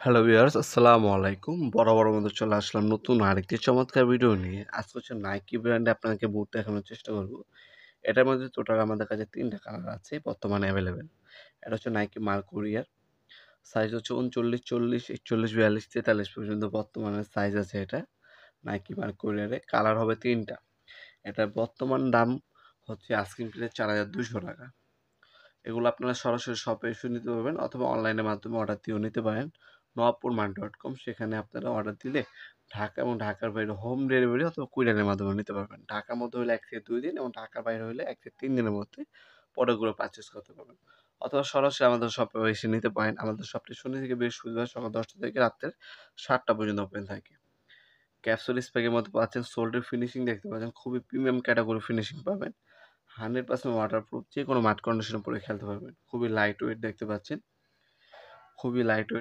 Hello viewers, আসসালামু আলাইকুম। বরাবরের মতো চলে আসলাম নতুন আরেকটি চমৎকার ভিডিও নিয়ে। আজকে হচ্ছে নাইকি ব্র্যান্ডে আপনাকে বুট দেখানোর চেষ্টা করব। এটার মধ্যে টোটাল আমাদের কাছে ৩ টা কালার আছে বর্তমানে অ্যাভেলেবেল। এটা হচ্ছে নাইকি মার্কুরিয়ার। সাইজ হচ্ছে ৩৯, ৪০, ৪১, ৪২, ৪৩ পর্যন্ত বর্তমানে সাইজ আছে এটা। নাইকি মার্কুরিয়ারে কালার হবে ৩ টা। এটার বর্তমান দাম হচ্ছে আস্কিং প্রাইস ৳৪,২০০। এগুলো আপনারা সরাসরি শপে এসে নিতে পারবেন অথবা অনলাইনের মাধ্যমে অর্ডার দিয়েও নিতে পারেন। নওয়াবপুরমার্ট.কম সেখানে আপনারা অর্ডার দিলে ঢাকা এবং ঢাকার বাইরে হোম ডেলিভারি অথবা কুরিয়ারের মাধ্যমে নিতে পারবেন। ঢাকার মধ্যে হলে ১ থেকে ২ দিন এবং ঢাকার বাইরে হলে ১ থেকে ৩ দিনের মধ্যে প্রোডাক্টগুলো পারচেজ করতে পারবেন। অথবা সরাসরি আমাদের শপে এসে নিতে পারেন। আমাদের শপটি শনি থেকে বৃহস্পতিবার সকাল ১০টা থেকে রাত্রের ৭টা পর্যন্ত ওপেন থাকে। ক্যাপসুল স্প্যাগের মধ্যে পাচ্ছেন সোল্ডের ফিনিশিং দেখতে পাচ্ছেন খুবই প্রিমিয়াম ক্যাটাগরি ফিনিশিং পাবেন। 100% ওয়াটারপ্রুফ, যেকোনো মাঠ কন্ডিশনে পরে খেলতে পারবেন। খুবই লাইট ওয়েট দেখতে পাচ্ছেন। খুবই লাইট ওয়েট।